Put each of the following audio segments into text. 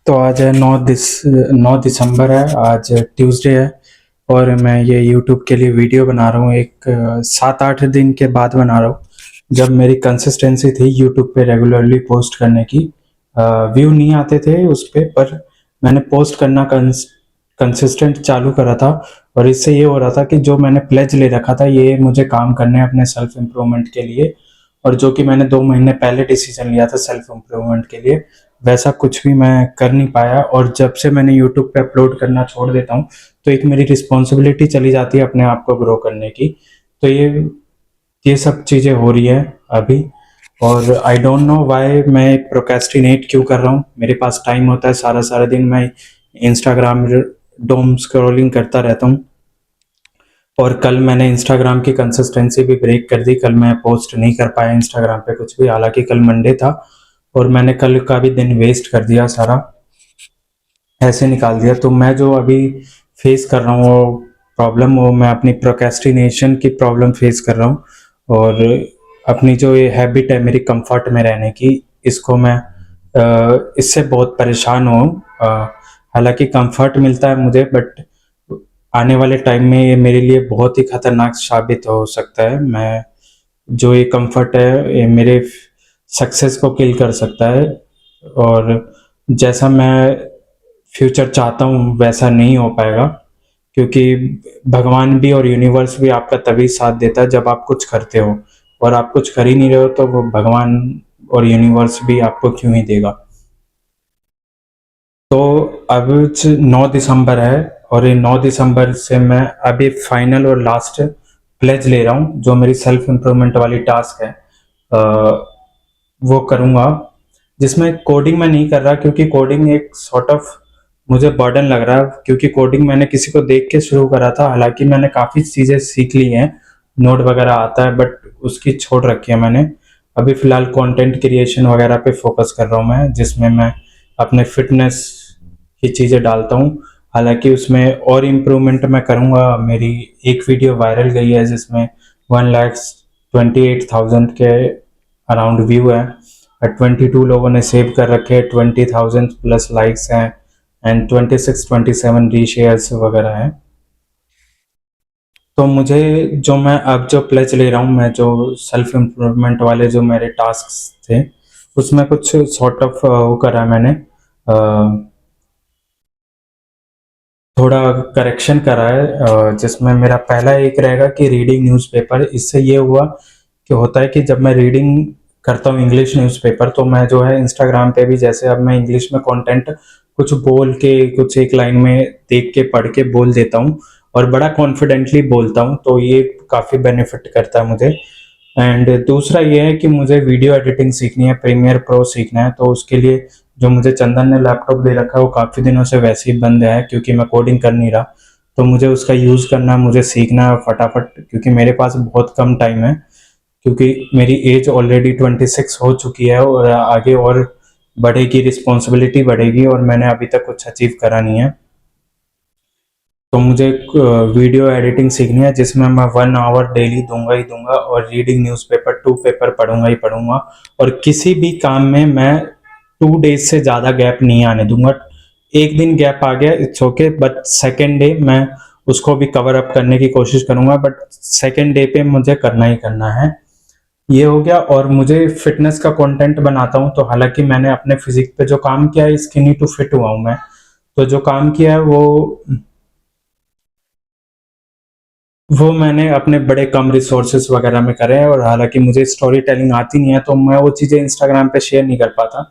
तो आज है 9 दिसंबर है। आज ट्यूसडे है और मैं ये यूट्यूब के लिए वीडियो बना रहा हूँ। एक 7-8 दिन के बाद बना रहा हूँ, जब मेरी कंसिस्टेंसी थी यूट्यूब पे रेगुलरली पोस्ट करने की। व्यू नहीं आते थे उस पर मैंने पोस्ट करना कंसिस्टेंट चालू करा था। और इससे ये हो रहा था कि जो मैंने प्लेज ले रखा था, ये मुझे काम करने हैं अपने सेल्फ इम्प्रूवमेंट के लिए, और जो कि मैंने 2 महीने पहले डिसीजन लिया था सेल्फ इम्प्रूवमेंट के लिए, वैसा कुछ भी मैं कर नहीं पाया। और जब से मैंने यूट्यूब पे अपलोड करना छोड़ देता हूँ, तो एक मेरी रिस्पॉन्सिबिलिटी चली जाती है अपने आप को ग्रो करने की। तो ये सब चीज़ें हो रही है अभी। और आई डोंट नो व्हाई मैं प्रोक्रेस्टिनेट क्यों कर रहा हूँ। मेरे पास टाइम होता है, सारा सारा दिन मैं इंस्टाग्राम डोम स्क्रॉलिंग करता रहता हूँ। और कल मैंने इंस्टाग्राम की कंसिस्टेंसी भी ब्रेक कर दी। कल मैं पोस्ट नहीं कर पाया इंस्टाग्राम पे कुछ भी, हालांकि कल मंडे था। और मैंने कल का भी दिन वेस्ट कर दिया सारा, ऐसे निकाल दिया। तो मैं जो अभी फेस कर रहा हूँ वो प्रॉब्लम, वो मैं अपनी प्रोक्रेस्टिनेशन की प्रॉब्लम फेस कर रहा हूँ। और अपनी जो ये हैबिट है मेरी कंफर्ट में रहने की, इसको मैं इससे बहुत परेशान हूँ। हालांकि कंफर्ट मिलता है मुझे, बट आने वाले टाइम में ये मेरे लिए बहुत ही खतरनाक साबित हो सकता है। मैं जो ये कंफर्ट है, ये मेरे सक्सेस को किल कर सकता है। और जैसा मैं फ्यूचर चाहता हूँ वैसा नहीं हो पाएगा, क्योंकि भगवान भी और यूनिवर्स भी आपका तभी साथ देता है जब आप कुछ करते हो। और आप कुछ कर ही नहीं रहे हो, तो वो भगवान और यूनिवर्स भी आपको क्यों ही देगा। तो अब 9 दिसंबर है, और ये 9 दिसंबर से मैं अभी फाइनल और लास्ट प्लेज ले रहा हूँ, जो मेरी सेल्फ इम्प्रूवमेंट वाली टास्क है। वो करूँगा, जिसमें कोडिंग मैं नहीं कर रहा, क्योंकि कोडिंग एक सॉर्ट ऑफ मुझे बर्डन लग रहा है। क्योंकि कोडिंग मैंने किसी को देख के शुरू करा था, हालांकि मैंने काफ़ी चीज़ें सीख ली हैं, नोट वगैरह आता है, बट उसकी छोड़ रखी है मैंने। अभी फ़िलहाल कंटेंट क्रिएशन वगैरह पे फोकस कर रहा हूँ मैं, जिसमें मैं अपने फिटनेस की चीज़ें डालता हूँ। हालांकि उसमें और इम्प्रूवमेंट मैं करूँगा। मेरी एक वीडियो वायरल गई है जिसमें 1,28,000 के अराउंड व्यू है, और 22 लोगों ने सेव कर रखे हैं, 20,000 प्लस लाइक्स हैं, एंड 26-27 रीशेयर्स वगैरह हैं। तो मुझे जो मैं अब जो प्लेज ले रहा हूँ, मैं जो सेल्फ इम्प्रूवमेंट वाले जो मेरे टास्क थे, उसमें कुछ सॉर्ट ऑफ वो करा मैंने, थोड़ा करेक्शन करा है। जिसमें मेरा पहला एक रहेगा कि रीडिंग न्यूज़पेपर। इससे ये हुआ कि होता है कि जब मैं रीडिंग करता हूँ इंग्लिश न्यूज़पेपर, तो मैं जो है इंस्टाग्राम पे भी, जैसे अब मैं इंग्लिश में कंटेंट कुछ बोल के, कुछ एक लाइन में देख के पढ़ के बोल देता हूँ, और बड़ा कॉन्फिडेंटली बोलता हूँ, तो ये काफ़ी बेनिफिट करता है मुझे। एंड दूसरा ये है कि मुझे वीडियो एडिटिंग सीखनी है, प्रीमियर प्रो सीखना है। तो उसके लिए जो मुझे चंदन ने लैपटॉप दे रखा है, वो काफ़ी दिनों से वैसे ही बंद है, क्योंकि मैं कोडिंग कर नहीं रहा। तो मुझे उसका यूज़ करना, मुझे सीखना है फटाफट, क्योंकि मेरे पास बहुत कम टाइम है। क्योंकि मेरी एज ऑलरेडी 26 हो चुकी है, और आगे और बढ़ेगी, रिस्पॉन्सिबिलिटी बढ़ेगी, और मैंने अभी तक कुछ अचीव करा नहीं है। तो मुझे वीडियो एडिटिंग सीखनी है, जिसमें मैं 1 आवर डेली दूंगा ही दूंगा, और रीडिंग न्यूज़पेपर 2 पेपर पढ़ूंगा ही पढ़ूंगा। और किसी भी काम में मैं 2 डेज से ज़्यादा गैप नहीं आने दूंगा। एक दिन गैप आ गया, it's okay, but second day मैं उसको भी कवर अप करने की कोशिश करूंगा, बट सेकेंड डे पे मुझे करना ही करना है। ये हो गया। और मुझे फिटनेस का कंटेंट बनाता हूँ, तो हालांकि मैंने अपने फिजिक पे जो काम किया है, स्किनी टू फिट हुआ हूँ मैं। तो जो काम किया है वो मैंने अपने बड़े कम रिसोर्सेस वगैरह में करे हैं। और हालांकि मुझे स्टोरी टेलिंग आती नहीं है, तो मैं वो चीज़ें इंस्टाग्राम पे शेयर नहीं कर पाता।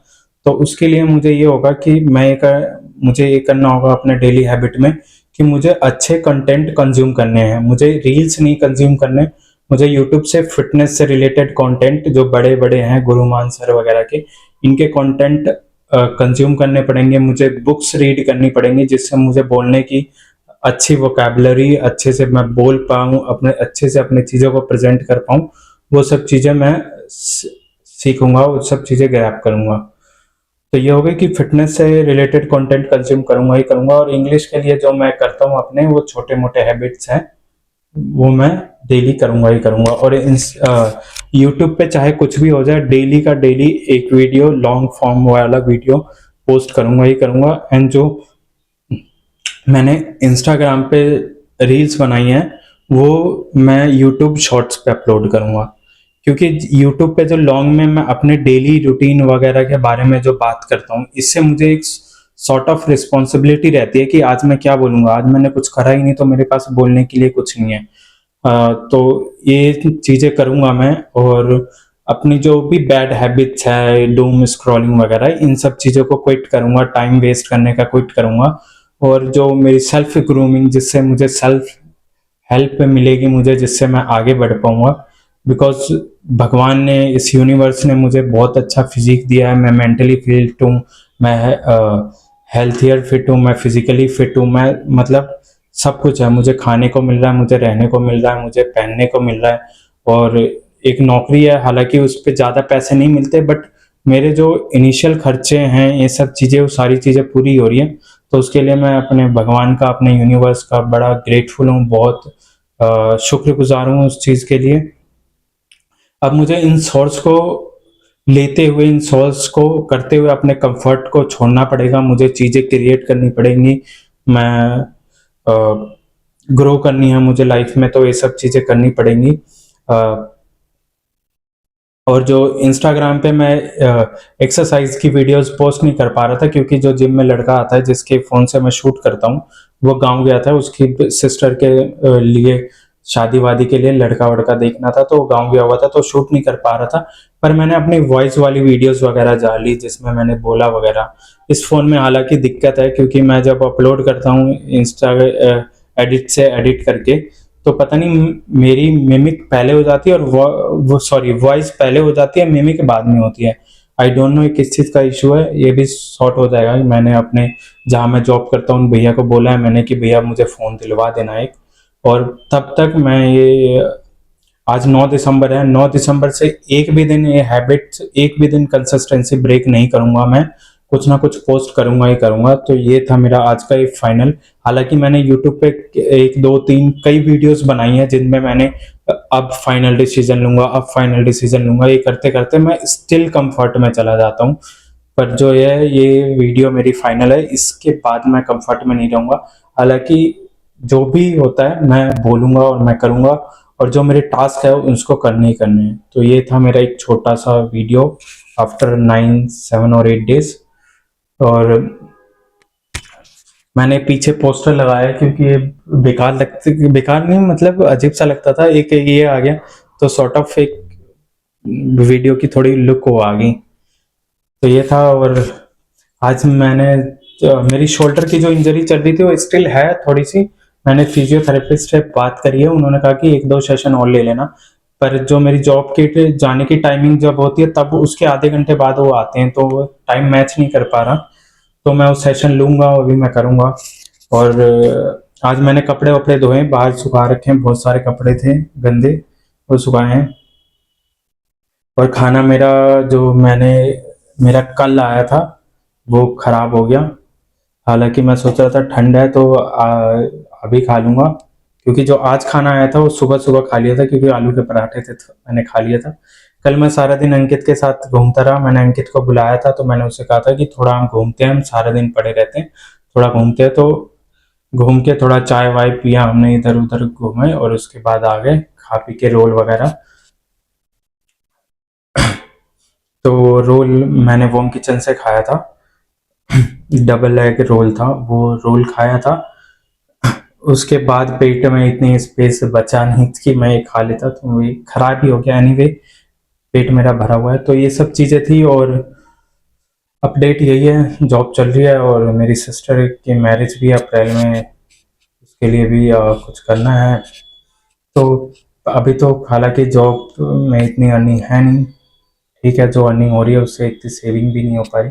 तो उसके लिए मुझे ये होगा कि मुझे ये करना होगा अपने डेली हैबिट में, कि मुझे अच्छे कंटेंट कंज्यूम करने हैं। मुझे रील्स नहीं कंज्यूम करने, मुझे यूट्यूब से फिटनेस से रिलेटेड कंटेंट, जो बड़े बड़े हैं गुरुमान सर वगैरह के, इनके कंटेंट कंज्यूम करने पड़ेंगे। मुझे बुक्स रीड करनी पड़ेंगी, जिससे मुझे बोलने की अच्छी वोकैबुलरी, अच्छे से मैं बोल पाऊँ, अपने अच्छे से अपनी चीज़ों को प्रेजेंट कर पाऊँ। वो सब चीज़ें मैं सीखूंगा, वो सब चीज़ें ग्रैब करूंगा। तो ये हो गई कि फिटनेस से रिलेटेड कंटेंट कंज्यूम करूंगा ही करूंगा। और इंग्लिश के लिए जो मैं करता हूँ अपने, वो छोटे मोटे हैबिट्स हैं, वो मैं डेली करूंगा ही करूंगा। और यूट्यूब पे चाहे कुछ भी हो जाए, डेली का डेली एक वीडियो, लॉन्ग फॉर्म वाला वीडियो पोस्ट करूँगा ही करूँगा। एंड जो मैंने इंस्टाग्राम पे रील्स बनाई हैं वो मैं यूट्यूब शॉर्ट्स पे अपलोड करूँगा, क्योंकि यूट्यूब पे जो लॉन्ग में मैं अपने डेली रूटीन वगैरह के बारे में जो बात करता हूँ, इससे मुझे एक सॉर्ट ऑफ रिस्पॉन्सिबिलिटी रहती है कि आज मैं क्या बोलूँगा, आज मैंने कुछ करा ही नहीं तो मेरे पास बोलने के लिए कुछ नहीं है। तो ये चीज़ें करूँगा मैं, और अपनी जो भी बैड हैबिट्स है, डूम स्क्रॉलिंग वगैरह, इन सब चीज़ों को क्विट करूँगा, टाइम वेस्ट करने का क्विट करूँगा। और जो मेरी सेल्फ ग्रूमिंग, जिससे मुझे सेल्फ हेल्प मिलेगी मुझे, जिससे मैं आगे बढ़ पाऊँगा, बिकॉज भगवान ने, इस यूनिवर्स ने मुझे बहुत अच्छा फिजिक दिया है। मैं मेंटली फिट हूँ, मैं हेल्थियर फिट हूँ, मैं फिजिकली फिट हूँ, मैं मतलब सब कुछ है। मुझे खाने को मिल रहा है, मुझे रहने को मिल रहा है, मुझे पहनने को मिल रहा है, और एक नौकरी है, हालांकि उस पर ज़्यादा पैसे नहीं मिलते, बट मेरे जो इनिशियल खर्चे हैं, ये सब चीज़ें, वो सारी चीज़ें पूरी हो रही हैं। तो उसके लिए मैं अपने भगवान का, अपने यूनिवर्स का बड़ा ग्रेटफुल हूँ, बहुत शुक्रगुजार हूँ उस चीज़ के लिए। अब मुझे इन सोर्स को लेते हुए, इन सोर्स को करते हुए अपने कंफर्ट को छोड़ना पड़ेगा, मुझे चीज़ें क्रिएट करनी पड़ेंगी, मैं ग्रो करनी है मुझे लाइफ में, तो ये सब चीज़ें करनी पड़ेंगी। और जो इंस्टाग्राम पे मैं एक्सरसाइज की वीडियोस पोस्ट नहीं कर पा रहा था, क्योंकि जो जिम में लड़का आता है जिसके फ़ोन से मैं शूट करता हूँ, वो गाँव गया था, उसकी सिस्टर के लिए शादी वादी के लिए लड़का वड़का देखना था, तो वो गाँव गया हुआ था, तो शूट नहीं कर पा रहा था। पर मैंने अपनी वॉइस वाली वीडियोस वगैरह डाली जिसमें मैंने बोला वगैरह। इस फ़ोन में हालांकि दिक्कत है, क्योंकि मैं जब अपलोड करता हूँ इंस्टा एडिट से एडिट करके, तो पता नहीं मेरी मिमिक पहले हो जाती है और वो सॉरी वॉइस पहले हो जाती है, मिमिक बाद में होती है। आई डोंट नो किस चीज़ का इशू है, ये भी सॉर्ट हो जाएगा। मैंने अपने, जहाँ मैं जॉब करता हूँ, भैया को बोला है मैंने कि भैया मुझे फ़ोन दिलवा देना एक, और तब तक मैं ये, आज 9 दिसंबर है, 9 दिसंबर से एक भी दिन ये हैबिट, एक भी दिन कंसिस्टेंसी ब्रेक नहीं करूंगा मैं, कुछ ना कुछ पोस्ट करूंगा ही करूंगा। तो ये था मेरा आज का एक फाइनल। हालांकि मैंने यूट्यूब पे एक दो तीन कई वीडियोस बनाई हैं जिनमें मैंने अब फाइनल डिसीजन लूंगा, अब फाइनल डिसीजन लूंगा, ये करते करते मैं स्टिल कंफर्ट में चला जाता हूँ। पर जो ये वीडियो मेरी फाइनल है, इसके बाद मैं कंफर्ट में नहीं रहूंगा। हालांकि जो भी होता है मैं बोलूंगा और मैं करूंगा, और जो मेरे टास्क है उसको करने ही करने हैं। तो ये था मेरा एक छोटा सा वीडियो आफ्टर 7 और 8 डेज। और मैंने पीछे पोस्टर लगाया क्योंकि ये बेकार लगते, बेकार नहीं मतलब अजीब सा लगता था, एक ये आ गया तो सॉर्ट ऑफ एक वीडियो की थोड़ी लुक वो आ गई। तो ये था। और आज मैंने मेरी शोल्डर की जो इंजरी चल रही थी वो स्टिल है थोड़ी सी। मैंने फिजियोथेरेपिस्ट से बात करी है, उन्होंने कहा कि एक दो सेशन और ले लेना। पर जो मेरी जॉब के जाने की टाइमिंग जब होती है तब उसके आधे घंटे बाद वो आते हैं, तो टाइम मैच नहीं कर पा रहा। तो मैं वो सेशन लूंगा, वो भी मैं करूंगा। और आज मैंने कपड़े वपड़े धोए, बाहर सुखा रखे हैं, बहुत सारे कपड़े थे गंदे, वो सुखाए हैं। और खाना मेरा, जो मैंने मेरा कल आया था वो खराब हो गया। हालांकि मैं सोच रहा था ठंड है तो अभी खा लूंगा, क्योंकि जो आज खाना आया था वो सुबह सुबह खा लिया था, क्योंकि आलू के पराठे थे तो मैंने खा लिया था। कल मैं सारा दिन अंकित के साथ घूमता रहा, मैंने अंकित को बुलाया था, तो मैंने उससे कहा था कि थोड़ा हम घूमते हैं, हम सारा दिन पड़े रहते हैं, थोड़ा घूमते हैं। तो घूम के थोड़ा चाय वाय पिया हमने, इधर उधर घूमे, और उसके बाद आ गए खा पी के रोल वगैरह। तो रोल मैंने वोम किचन से खाया था, डबल एग रोल था, वो रोल खाया था। उसके बाद पेट में इतनी स्पेस बचा नहीं कि मैं ये खा लेता, तो ये खराब ही हो गया। एनीवे पेट मेरा भरा हुआ है। तो ये सब चीज़ें थी, और अपडेट यही है, जॉब चल रही है, और मेरी सिस्टर की मैरिज भी अप्रैल में, उसके लिए भी कुछ करना है। तो अभी तो हालांकि जॉब में इतनी अर्निंग है नहीं, ठीक है, जो अर्निंग हो रही है उससे इतनी सेविंग भी नहीं हो पा रही।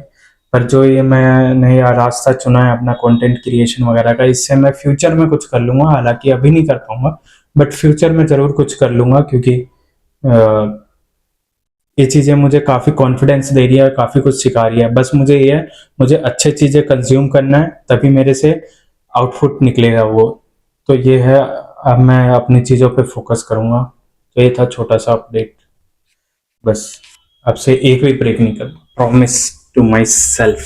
पर जो ये मैंने रास्ता चुना है अपना कंटेंट क्रिएशन वगैरह का, इससे मैं फ्यूचर में कुछ कर लूँगा। हालांकि अभी नहीं कर पाऊंगा, बट फ्यूचर में ज़रूर कुछ कर लूँगा, क्योंकि ये चीज़ें मुझे काफ़ी कॉन्फिडेंस दे रही है, काफ़ी कुछ सिखा रही है। बस मुझे ये है, मुझे अच्छी चीज़ें कंज्यूम करना है, तभी मेरे से आउटपुट निकलेगा वो। तो ये है, अब मैं अपनी चीज़ों पे फोकस करूँगा। तो ये था छोटा सा अपडेट, बस। अब से एक भी ब्रेक नहीं कर, प्रॉमिस टू माई सेल्फ।